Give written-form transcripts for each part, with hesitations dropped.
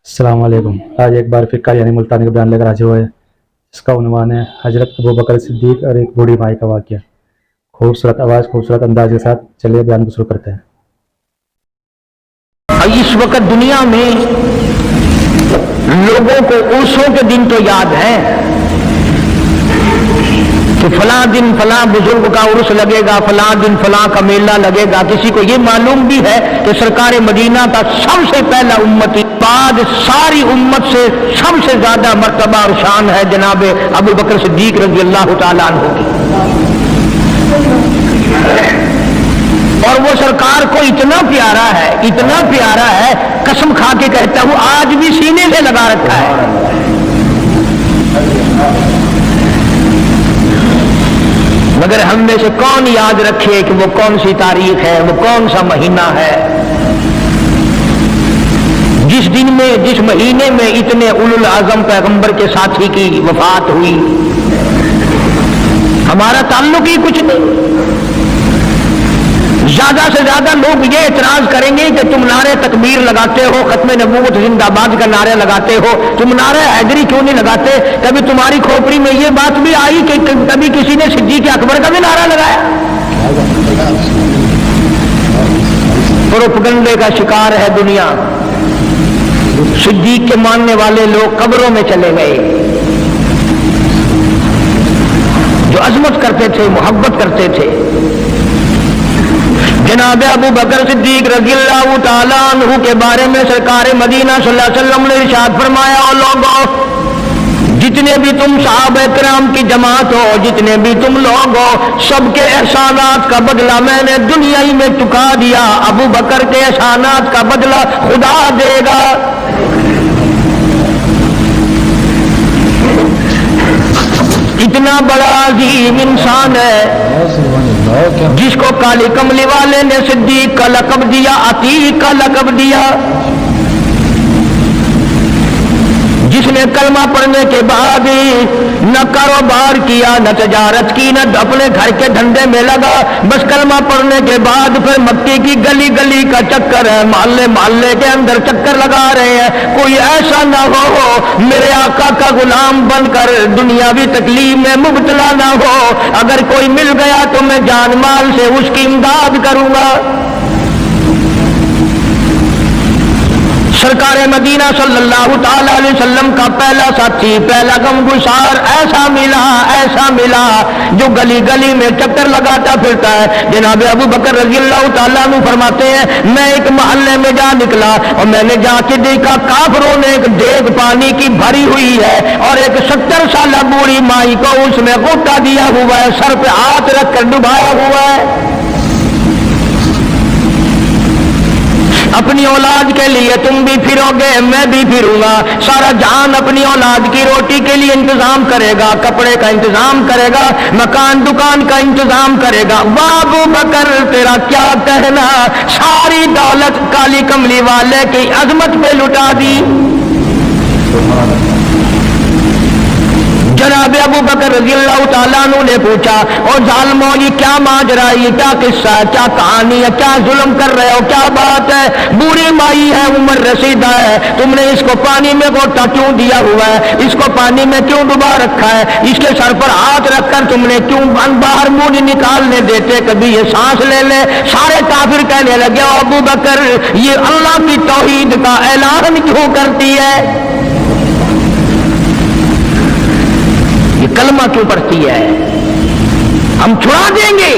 अस्सलाम वालेकुम। आज एक बार फिर कादियानी मुल्तानी का बयान लेकर हाजिर हुए। इसका उन्वान है हजरत अबू बकर सिद्दीक और एक बूढ़ी माई का वाक़या। खूबसूरत आवाज़ खूबसूरत अंदाज के साथ चलिए बयान को शुरू करते हैं। इस वक्त दुनिया में लोगों को उर्सों के दिन तो याद है कि फलां दिन फलां बुजुर्ग का उर्स लगेगा, फलां दिन फलां का मेला लगेगा। किसी को ये मालूम भी है कि सरकार मदीना का सबसे पहला उम्मती बाद सारी उम्मत से सबसे ज्यादा मर्तबा और शान है जनाब अबू बकर सिद्दीक रज़ी अल्लाह तआला अन्हु की। और वो सरकार को इतना प्यारा है, कसम खा के कहता हूं आज भी सीने से लगा रखा है। मगर हम में से कौन याद रखे कि वो कौन सी तारीख है, वो कौन सा महीना है जिस दिन में, जिस महीने में इतने उलुल आजम पैगंबर के साथी की वफात हुई। हमारा ताल्लुक ही कुछ नहीं। ज्यादा से ज्यादा लोग ये एतराज करेंगे कि तुम नारे तकबीर लगाते हो, खत्मे नबूवत जिंदाबाद का नारे लगाते हो, तुम नारे हैदरी क्यों नहीं लगाते? कभी तुम्हारी खोपड़ी में ये बात भी आई कि कभी किसी ने सिद्दीक अकबर का भी नारा लगाया? प्रोपगंडे का शिकार है दुनिया। सिद्दीक के मानने वाले लोग कब्रों में चले गए। जो अजमत करते थे, मोहब्बत करते थे, जनाब अबू बकर सिद्दीक रज़ियल्लाहु ताला अन्हु के बारे में सरकार मदीना सल्लल्लाहु अलैहि वसल्लम ने इरशाद फरमाया, ओ लोगों, जितने भी तुम सहाबा किराम की जमात हो, जितने भी तुम लोग हो, सबके एहसानात का बदला मैंने दुनिया ही में चुका दिया। अबू बकर के एहसानात का बदला खुदा देगा। इतना बड़ा अजीम इंसान है जिसको काली कमली वाले ने सिद्दीक का लक़ब दिया, अतीक का लक़ब दिया, जिसने कलमा पढ़ने के बाद न कारोबार किया, न तजारत की, न अपने घर के धंधे में लगा, बस कलमा पढ़ने के बाद फिर मक्के की गली गली का चक्कर है, मोहल्ले मोहल्ले के अंदर चक्कर लगा रहे हैं। कोई ऐसा ना हो मेरे आका का गुलाम बनकर दुनियावी तकलीफ में मुब्तला ना हो। अगर कोई मिल गया तो मैं जान माल से उसकी इमदाद करूंगा। सरकार मदीना सल्लल्लाहु ताला अलैहि वसल्लम का पहला साथी, पहला गमगुसार ऐसा मिला जो गली गली में चक्कर लगाता फिरता है। जनाब अबू बकर रज़ियल्लाहु ताला अन्हु फरमाते हैं, मैं एक मोहल्ले में जा निकला और मैंने जाके देखा काफिरों ने एक देग पानी की भरी हुई है और एक 70 साल बूढ़ी माई को उसमें गोटा दिया हुआ है, सर पे हाथ रखकर डुबाया हुआ है। अपनी औलाद के लिए तुम भी फिरोगे, मैं भी फिरूंगा। सारा जान अपनी औलाद की रोटी के लिए इंतजाम करेगा, कपड़े का इंतजाम करेगा, मकान दुकान का इंतजाम करेगा। वाह अबू बकर तेरा क्या कहना, सारी दौलत काली कमली वाले की अजमत पे लुटा दी। जनाब अबू बकर रज़ियल्लाहु ताला अन्हु ने पूछा, और जालिमों ये क्या माजरा, ये क्या किस्सा है, क्या कहानी है, क्या जुल्म कर रहे हो, क्या बात है? बूढ़ी माई है, उम्र रसीदा है, तुमने इसको पानी में गोटा क्यों दिया हुआ है, इसको पानी में क्यों डुबा रखा है, इसके सर पर हाथ रखकर तुमने क्यों बाहर मुंह नहीं निकालने देते, कभी ये सांस ले ले। सारे काफिर कहने लगे, अबू बकर ये अल्लाह की तौहीद का ऐलान क्यों करती है, ये कलमा क्यों पढ़ती है, हम छुड़ा देंगे।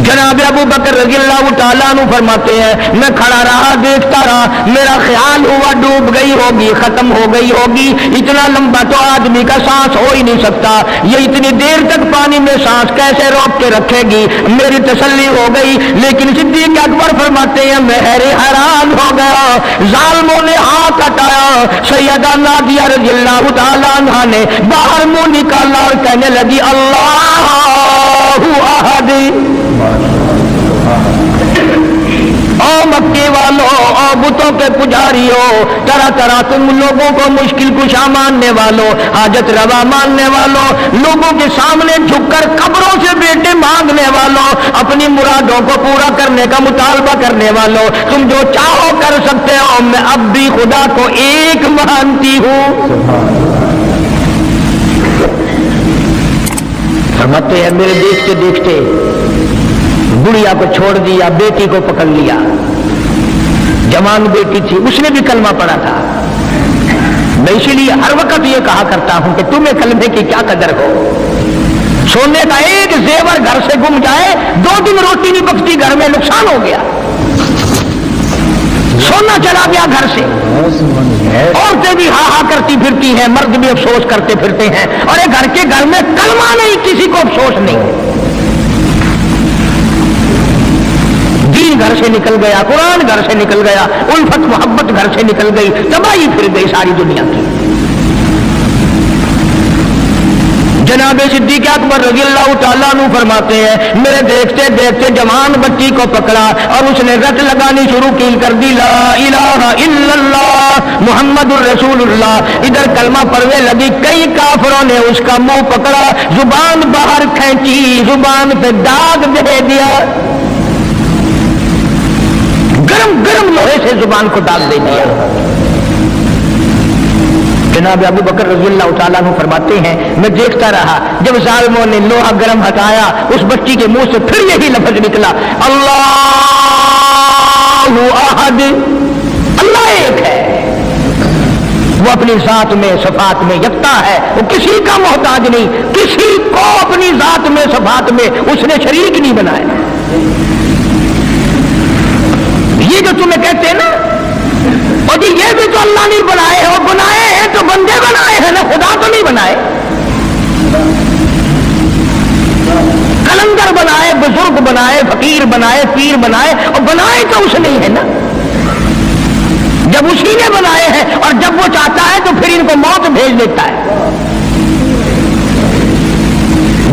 जनाब अबू बकर रज़ियल्लाहु ताला अन्हु फरमाते हैं, मैं खड़ा रहा, देखता रहा, मेरा ख्याल हुआ डूब गई होगी, खत्म हो गई होगी। इतना लंबा तो आदमी का सांस हो ही नहीं सकता, ये इतनी देर तक पानी में सांस कैसे रोक के रखेगी। मेरी तसल्ली हो गई, लेकिन सिद्दीक अकबर फरमाते हैं मैं हैरान हो गया। जालिमों ने हाथ हटाया, सैयदा नादिया रज़ियल्लाहु ताला अन्हा ने बाहर मुंह निकाला और कहने लगी, अल्लाहु अहद, ओ مکے والوں اور بتوں کے پجاریوں، طرح طرح تم لوگوں کو مشکل کشا ماننے والوں، حاجت روا ماننے والوں، لوگوں کے سامنے جھک کر قبروں سے بیٹے مانگنے والوں، اپنی مرادوں کو پورا کرنے کا مطالبہ کرنے والوں، تم جو چاہو کر سکتے ہو، میں اب بھی خدا کو ایک مانتی ہوں۔ فرماتے ہیں میرے دیکھتے دیکھتے بڑھیا کو چھوڑ دیا، بیٹی کو پکڑ لیا، جوان بیٹی تھی، اس نے بھی کلمہ پڑھا تھا۔ میں اسی لیے ہر وقت یہ کہا کرتا ہوں کہ تمہیں کلمے کی کیا قدر ہو، سونے کا ایک زیور گھر سے گم جائے، 2 دن روٹی نہیں پکتی گھر میں، نقصان ہو گیا، سونا چلا گیا گھر سے۔ عورتیں بھی ہاں ہاں کرتی پھرتی ہیں، مرد بھی افسوس کرتے پھرتے ہیں، اور یہ گھر میں کلمہ نہیں، کسی کو افسوس نہیں۔ دین گھر سے نکل گیا، قرآن گھر سے نکل گیا، الفت محبت گھر سے نکل گئی، تباہی پھر گئی ساری دنیا کی۔ جناب صدیق اکبر رضی اللہ تعالیٰ عنہ فرماتے ہیں میرے دیکھتے دیکھتے جوان بچی کو پکڑا اور اس نے رٹ لگانی شروع کی کر دی، لا الہ الا اللہ محمد الرسول اللہ۔ ادھر کلمہ پڑھنے لگی، کئی کافروں نے اس کا منہ پکڑا، زبان باہر کھینچی، زبان پہ داغ دے دیا، گرم گرم لوہے سے زبان کو داغ دے دیا۔ جناب ابو بکر رضی اللہ تعالیٰ عنہ فرماتے ہیں میں دیکھتا رہا، جب ظالموں نے لوہا گرم ہٹایا، اس بچی کے منہ سے پھر یہی لفظ نکلا، اللہ احد، اللہ ایک ہے، وہ اپنی ذات میں صفات میں یکتا ہے، وہ کسی کا محتاج نہیں، کسی کو اپنی ذات میں صفات میں اس نے شریک نہیں بنایا۔ یہ جو تمہیں کہتے ہیں نا، اور جی یہ بھی تو اللہ نہیں بنائے ہیں، وہ بنائے ہیں تو بندے بنائے ہیں نا، خدا تو نہیں بنائے۔ کلندر بنائے، بزرگ بنائے، فقیر بنائے، پیر بنائے، اور بنائے تو اس نے ہے نا۔ جب اسی نے بنائے ہیں اور جب وہ چاہتا ہے تو پھر ان کو موت بھیج دیتا ہے۔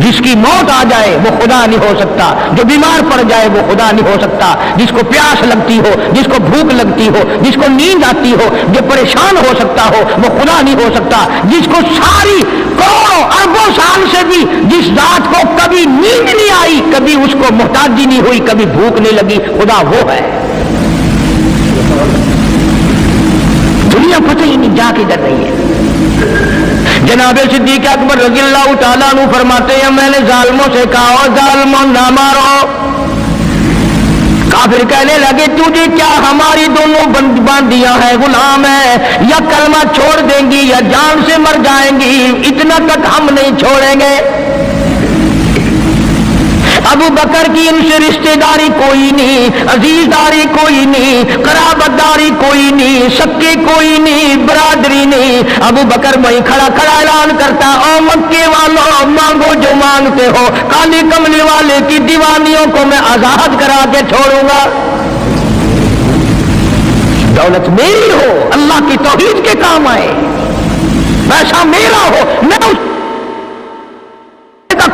جس کی موت آ جائے وہ خدا نہیں ہو سکتا، جو بیمار پڑ جائے وہ خدا نہیں ہو سکتا، جس کو پیاس لگتی ہو، جس کو بھوک لگتی ہو، جس کو نیند آتی ہو، جو پریشان ہو سکتا ہو وہ خدا نہیں ہو سکتا، جس کو ساری کروڑوں اربوں سال سے بھی جس ذات کو کبھی نیند نہیں آئی، کبھی اس کو محتاجی نہیں ہوئی، کبھی بھوک نہیں لگی، خدا وہ ہے۔ دنیا پتہ ہی نہیں جا کدھر رہی ہے۔ جناب صدیق اکبر رضی اللہ تعالیٰ عنہ فرماتے ہیں میں نے ظالموں سے کہا ظالموں نہ مارو۔ کافر کہنے لگے تجھے کیا ہماری دونوں باندیاں ہیں، غلام ہیں، یا کلمہ چھوڑ دیں گی یا جان سے مر جائیں گی، اتنا تک ہم نہیں چھوڑیں گے۔ ابو بکر کی ان سے رشتہ داری کوئی نہیں، عزیز داری کوئی نہیں، قرابت داری کوئی نہیں، سکے کوئی نہیں، برادری نہیں۔ ابو بکر وہیں کھڑا کھڑا اعلان کرتا، او مکے والوں مانگو جو مانگتے ہو، کالی کملی والے کی دیوانیوں کو میں آزاد کرا کے چھوڑوں گا۔ دولت میری ہو، اللہ کی توحید کے کام آئے، پیسہ میرا ہو، میں اس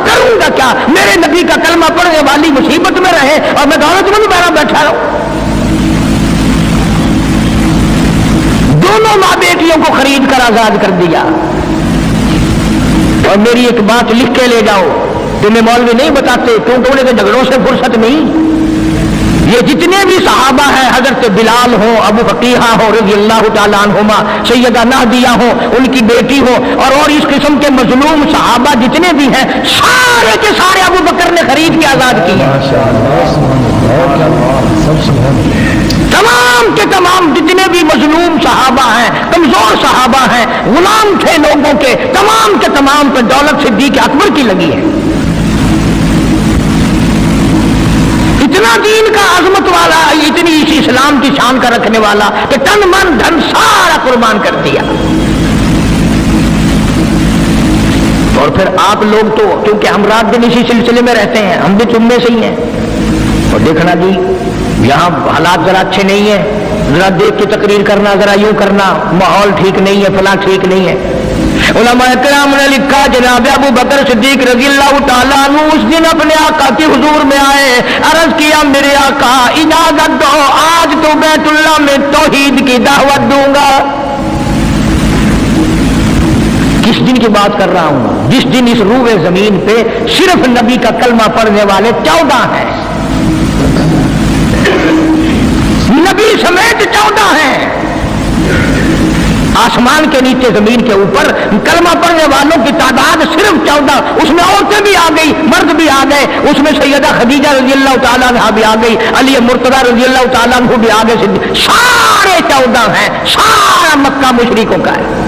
کروں گا کیا؟ میرے نبی کا کلمہ پڑھنے والی مصیبت میں رہے اور میں دولت مند بنا بیٹھا رہوں۔ دونوں ماں بیٹیوں کو خرید کر آزاد کر دیا۔ اور میری ایک بات لکھ کے لے جاؤ، تمہیں مولوی نہیں بتاتے کیونکہ انہیں تو جھگڑوں سے فرصت نہیں۔ یہ جتنے بھی صحابہ ہیں، حضرت بلال ہوں، ابو فقیہہ ہوں رضی اللہ تعالیٰ عنہما، سیدہ نہدیہ ہوں، ان کی بیٹی ہو، اور اس قسم کے مظلوم صحابہ جتنے بھی ہیں، سارے کے سارے ابو بکر نے خرید کے آزاد کیے۔ تمام کے تمام جتنے بھی مظلوم صحابہ ہیں، کمزور صحابہ ہیں، غلام تھے لوگوں کے، تمام کے تمام پہ دولت صدیق اکبر کی لگی ہے۔ اتنا دین کا عظمت والا، اتنی اسی اسلام کی شان کا رکھنے والا کہ تن من دھن سارا قربان کر دیا۔ اور پھر آپ لوگ تو کیونکہ ہم رات دن اسی سلسلے میں رہتے ہیں، ہم بھی تم میں سے ہی ہیں، اور دیکھنا جی یہاں حالات ذرا اچھے نہیں ہیں، ذرا دیکھ کے تقریر کرنا، ذرا یوں کرنا، ماحول ٹھیک نہیں ہے، فلاں ٹھیک نہیں ہے۔ علماء کرام نے لکھا جناب ابو بکر صدیق رضی اللہ تعالیٰ عنہ اس دن اپنے آقا کے حضور میں آئے، عرض کیا میرے آقا اجازت دو، آج تو بیت اللہ میں توحید کی دعوت دوں گا۔ کس دن کی بات کر رہا ہوں؟ جس دن اس روئے زمین پہ صرف نبی کا کلمہ پڑھنے والے 14 ہیں، نبی سمیت 14 ہیں۔ آسمان کے نیچے زمین کے اوپر کلمہ پڑھنے والوں کی تعداد صرف 14، اس میں عورتیں بھی آ گئی، مرد بھی آ گئے، اس میں سیدہ خدیجہ رضی اللہ تعالیٰ عنہ بھی آ گئی، علی مرتضیٰ رضی اللہ تعالیٰ عنہ بھی آ گئے، سارے 14 ہیں، سارا مکہ مشرکوں کا ہے۔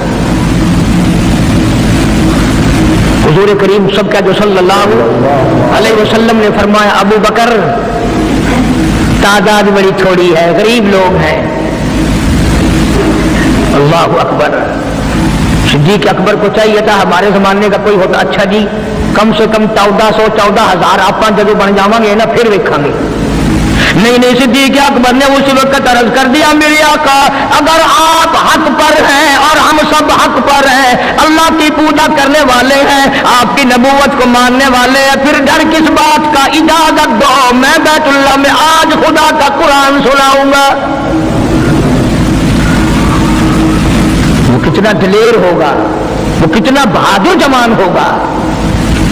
حضور کریم سب کا جو صلی اللہ علیہ وسلم نے فرمایا ابو بکر تعداد بڑی تھوڑی ہے، غریب لوگ ہیں۔ اللہ اکبر۔ صدیق اکبر کو چاہیے تھا ہمارے زمانے کا کوئی ہوتا اچھا جی کم سے کم 1400-14,000 آپ جب بن جاؤں گے نا پھر دیکھیں گے۔ نہیں، صدیق اکبر نے اس وقت عرض کر دیا میرے آقا اگر آپ حق پر ہیں اور ہم سب حق پر ہیں، اللہ کی پوجا کرنے والے ہیں، آپ کی نبوت کو ماننے والے ہیں، پھر ڈر کس بات کا؟ اجازت دو میں بیت اللہ میں آج خدا کا قرآن سناؤں گا۔ وہ کتنا دلیر ہوگا، وہ کتنا بہادر جوان ہوگا،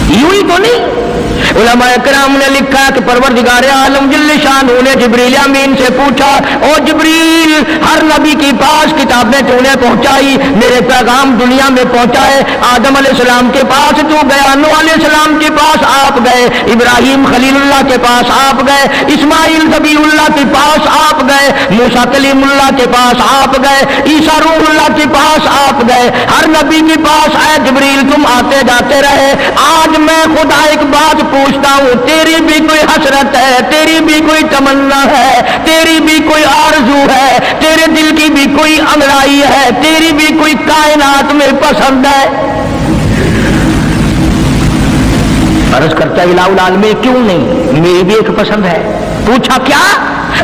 یوں ہی تو نہیں۔ علماء کرام نے لکھا کہ پروردگار عالم جل شانہ نے جبریل امین سے پوچھا او جبریل ہر نبی کے پاس کتابیں تو نے پہنچائی، میرے پیغام دنیا میں پہنچائے، آدم علیہ السلام کے پاس تو گیا، نوح علیہ السلام کے پاس آپ گئے، ابراہیم خلیل اللہ کے پاس آپ گئے، اسماعیل ذبیح اللہ کے پاس آپ گئے، موسیٰ کلیم اللہ کے پاس آپ گئے، عیسیٰ روح اللہ کے پاس آپ گئے، ہر نبی کے پاس اے جبریل تم آتے جاتے رہے۔ آج میں خدا ایک بات پوچھتا ہوں، تیری بھی کوئی حسرت ہے، تیری بھی کوئی تمنا ہے، تیری بھی کوئی آرزو ہے، تیرے دل کی بھی کوئی انگڑائی ہے، تیری بھی کوئی کائنات میں پسند ہے؟ عرض کرتا الہ العالمین کیوں نہیں، میری بھی ایک پسند ہے۔ پوچھا کیا؟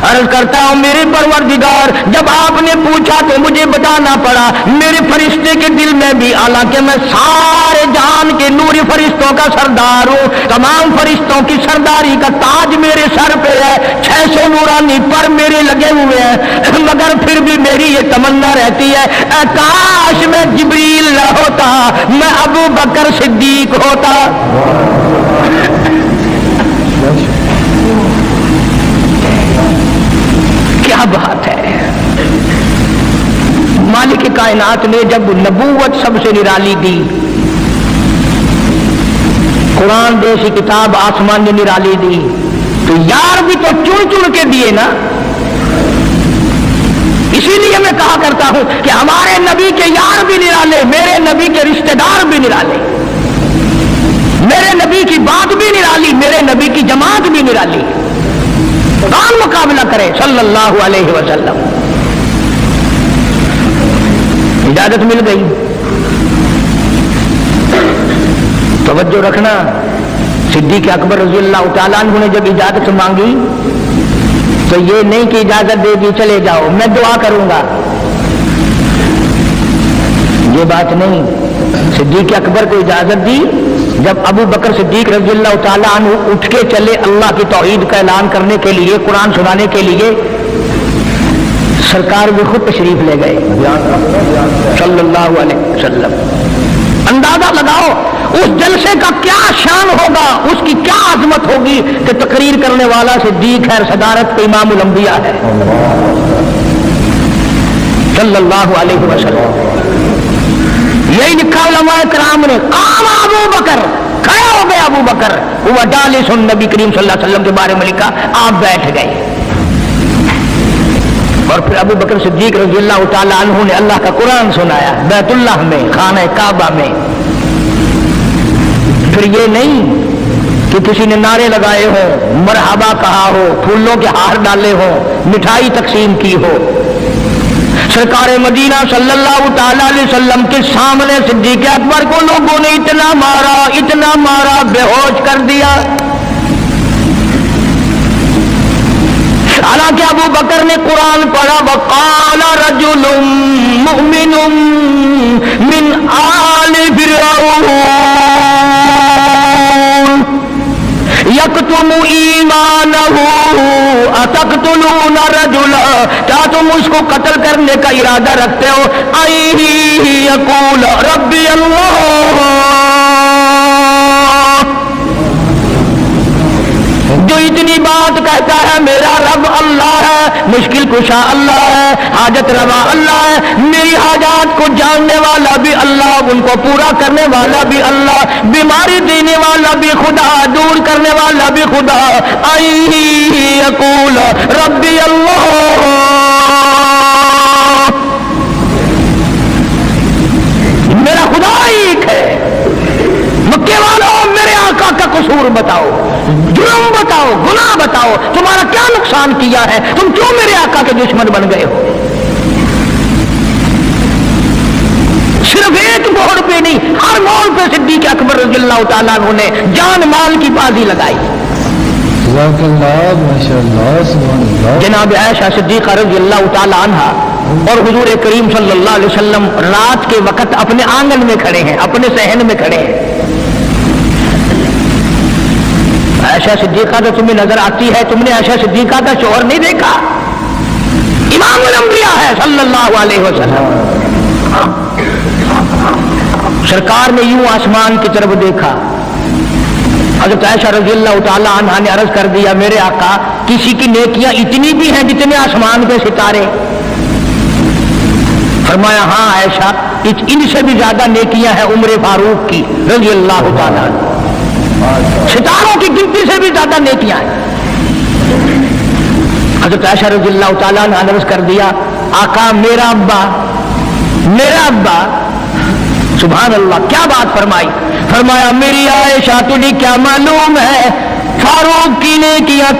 عرض کرتا ہوں میرے پروردگار جب آپ نے پوچھا تو مجھے بتانا پڑا، میرے فرشتے کے دل میں بھی، حالانکہ میں سارے جہان کے نوری فرشتوں کا سردار ہوں، تمام فرشتوں کی سرداری کا تاج میرے سر پہ ہے، 600 نورانی پر میرے لگے ہوئے ہیں، مگر پھر بھی میری یہ تمنا رہتی ہے اے کاش میں جبریل نہ ہوتا، میں ابو بکر صدیق ہوتا۔ کیا بات ہے! مالک کائنات نے جب نبوت سب سے نرالی دی، قرآن جیسی کتاب آسمان نے نرالی دی، تو یار بھی تو چن چن کے دیے نا۔ اسی لیے میں کہا کرتا ہوں کہ ہمارے نبی کے یار بھی نرالے، میرے نبی کے رشتہ دار بھی نرالے، میرے نبی کی بات بھی نرالی، میرے نبی کی جماعت بھی نرالی۔ کون مقابلہ کرے صلی اللہ علیہ وسلم؟ اجازت مل گئی۔ توجہ رکھنا، صدیق اکبر رضی اللہ تعالیٰ عنہ نے جب اجازت مانگی تو یہ نہیں کہ اجازت دے دی چلے جاؤ میں دعا کروں گا، یہ بات نہیں۔ صدیق اکبر کو اجازت دی، جب ابو بکر صدیق رضی اللہ تعالیٰ عنہ اٹھ کے چلے اللہ کی توحید کا اعلان کرنے کے لیے، قرآن سنانے کے لیے، سرکار بھی خود تشریف لے گئے صلی اللہ علیہ وسلم۔ اندازہ لگاؤ اس جلسے کا کیا شان ہوگا، اس کی کیا عظمت ہوگی کہ تقریر کرنے والا صدیق ہے، صدارت کے امام الانبیاء ہے صلی اللہ علیہ وسلم۔ یہی لکھا علماء کرام نے، قام ابو بکر، کھڑے ہو گئے ابو بکر، وہ جالس نبی کریم صلی اللہ علیہ وسلم کے بارے میں لکھا آپ بیٹھ گئے۔ اور پھر ابو بکر صدیق رضی اللہ تعالیٰ عنہ نے اللہ کا قرآن سنایا بیت اللہ میں، خانہ کعبہ میں۔ پھر یہ نہیں کہ کسی نے نعرے لگائے ہو، مرحبا کہا ہو، پھولوں کے ہار ڈالے ہو، مٹھائی تقسیم کی ہو۔ سرکار مدینہ صلی اللہ تعالی علیہ وسلم کے سامنے صدیق اکبر کو لوگوں نے اتنا مارا بے ہوش کر دیا۔ حالانکہ ابو بکر نے قرآن پڑھا وقال رجل مؤمن من آل तक़तूलून रजुला, क्या तुम उसको कत्ल करने का इरादा रखते हो? आई यक़ूल रब्बी अल्लाह, जो इतनी बात कहता है मेरा रब अल्लाह है, मुश्किल कुशा अल्लाह है, हाजत रवा अल्लाह है, मेरी हाजात को जानने वाला भी अल्लाह, उनको पूरा करने वाला भी अल्लाह, बीमारी देने वाला भी खुदा, दूर करने वाला भी खुदा। आई यक़ूल रब्बी अल्लाह, मेरा खुदा एक है। मक्के वालों, मेरे आका का कसूर बताओ, जुर्म बताओ, गुनाह बताओ, तुम्हारा क्या नुकसान किया है, तुम क्यों मेरे आका के दुश्मन बन गए हो? सिर्फ एक मोड़ पे नहीं, हर मोड़ पे सिद्दीक अकबर रज़ियल्लाहु ताला अन्हु ने जान माल की बाजी लगाई। जनाब आयशा सिद्दीक़ा रज़ियल्लाहु ताला अन्हा और हुजूर करीम सल्लल्लाहु अलैहि वसल्लम रात के वक्त अपने आंगन में खड़े हैं, अपने सहन में खड़े हैं। आयशा सिद्दीक़ा तो तुम्हें नजर आती है, तुमने आयशा सिद्दीक़ा का शौहर नहीं देखा? इमामुल अंबिया है सल्लल्लाहु अलैहि वसल्लम। सरकार ने यूं आसमान की तरफ देखा, हज़रत आयशा रज़ियल्लाहु ताला अन्हा ने अर्ज कर दिया, मेरे आका, किसी की नेकियां इतनी भी हैं जितने आसमान पे सितारे? फरमाया हाँ आयशा, इनसे भी ज्यादा नेकियां हैं उम्र फारूक की रज़ियल्लाहु ताला, सितारों की गिनती से भी ज्यादा नेकियां हैं। हज़रत आयशा रज़ियल्लाहु ताला अन्हा ने अर्ज कर दिया, आका मेरा अब्बा, सुभान अल्लाह, क्या बात फरमाई? फरमाया मेरी आयशा, तुझे क्या मालूम है फारूक की नेकियां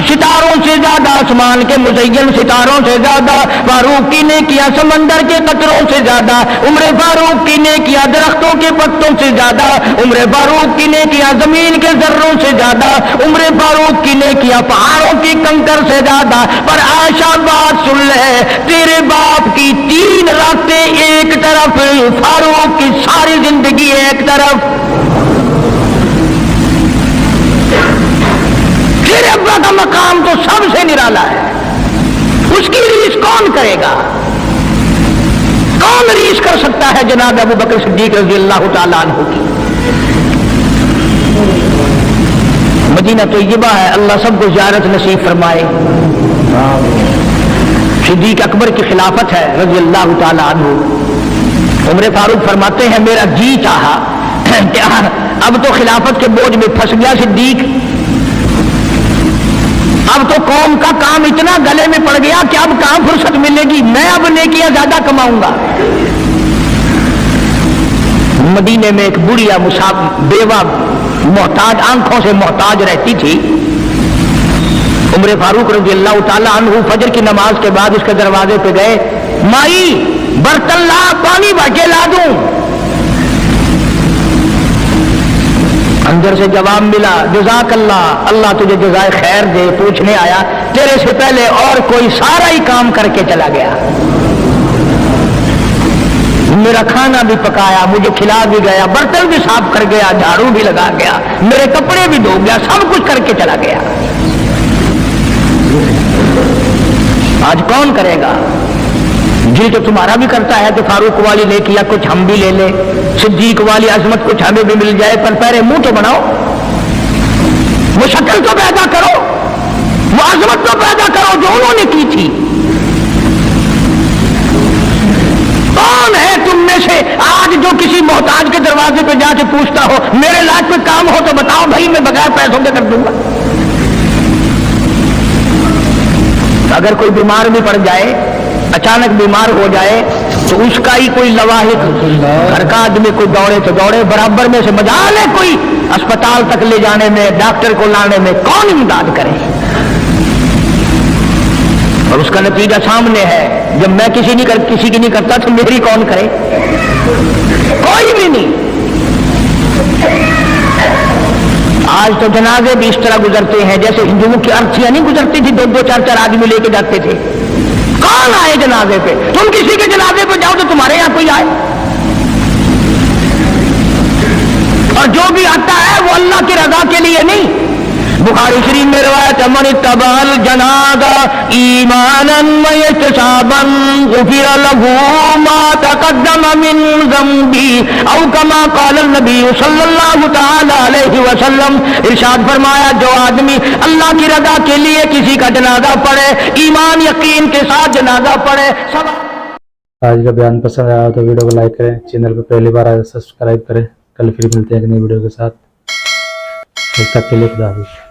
सितारों से ज्यादा, आसमान के मुज़य्यन सितारों से ज्यादा, फारूक की नेकियां समंदर के कतरों से ज्यादा, उम्र फारूक की नेकियां दरख्तों के पत्तों से ज्यादा, उम्र फारूक की नेकियां जमीन के जर्रों से ज्यादा, उम्र फारूक की नेकियां पहाड़ों की कंकर से ज्यादा। पर आयशा बात सुन ले, तेरे बाप की 3 रातें एक तरफ, फारूक की सारी जिंदगी एक तरफ। तेरे अब्बा का मकाम तो सबसे निराला है, उसकी रीस कौन करेगा? कौन रीस कर सकता है जनाब अबू बकर सिद्दीक रज़ियल्लाहु ताला अन्हु की? मदीना तय्यबा है, अल्लाह सबको ज़ियारत नसीब फरमाए। सिद्दीक अकबर की खिलाफत है रज़ियल्लाहु ताला अन्हु। उमर फारूक फरमाते हैं, मेरा जी चाहा कि अब तो खिलाफत के बोझ में फंस गया सिद्दीक, अब तो कौम का काम इतना गले में पड़ गया कि अब कहां फुर्सत मिलेगी, मैं अब नेकियां ज्यादा कमाऊंगा। मदीने में एक बुढ़िया बेवा मोहताज, आंखों से मोहताज रहती थी। उमर फारूक रज़ियल्लाहु ताला अन्हु फजर की नमाज के बाद उसके दरवाजे पे गए, माई बर्तन ला, पानी भर के ला दूं। अंदर से जवाब मिला, जज़ाकल्लाह, अल्लाह तुझे जज़ाए खैर दे, पूछने आया तेरे से पहले और कोई सारा ही काम करके चला गया, मेरा खाना भी पकाया, मुझे खिला भी गया, बर्तन भी साफ कर गया, झाड़ू भी लगा गया, मेरे कपड़े भी धो गया, सब कुछ करके चला गया। आज कौन करेगा? जी तो तुम्हारा भी करता है तो फारूक वाली ले किया, कुछ हम भी ले ले, सिद्दीक वाली अजमत कुछ हमें भी मिल जाए, पर पहले मुंह तो बनाओ, वो शक्ल तो पैदा करो, वो अजमत तो पैदा करो जो उन्होंने की थी। कौन है तुम में से आज जो किसी मोहताज के दरवाजे पे जाके पूछता हो, मेरे लायक पे काम हो तो बताओ भाई, मैं बगैर पैसों के कर दूंगा। अगर कोई बीमार भी पड़ जाए, अचानक बीमार हो जाए, तो उसका ही कोई लवाहिक, घर का आदमी कोई दौड़े तो दौड़े, बराबर में से मजाल है कोई अस्पताल तक ले जाने में, डॉक्टर को लाने में कौन इमदाद करे? और उसका नतीजा सामने है, जब मैं किसी की नहीं करता तो मेरी कौन करे? कोई भी नहीं। आज तो जनाजे भी इस तरह गुजरते हैं जैसे हिंदुओं की अर्थियां नहीं गुजरती थी, 2-2, 4-4 आदमी लेके जाते थे। कौन आए जनाजे पे? तुम किसी के जनाजे पे जाओ तो तुम्हारे यहां कोई आए, और जो भी आता है वो अल्लाह की रजा के लिए नहीं, बुखारी शरीफ में रिवायत है, मन तबाल जनादा ईमानन व इहतिसाबन गुफिर लहू मा तक़द्दम मिन ज़ंबी औ कमा क़ाल नबी सल्लल्लाहु तआला अलैहि वसल्लम। इरशाद फरमाया, जो आदमी अल्लाह की रज़ा के लिए किसी का जनाजा पढ़े, ईमान यकीन के साथ जनाजा पढ़े, सब। आज का बयान पसंद आया तो वीडियो को लाइक करें, चैनल पर पहली बार आए तो सब्सक्राइब करें। कल फिर मिलते हैं एक नई वीडियो के साथ। तब तक के लिए खुदा हाफिज़।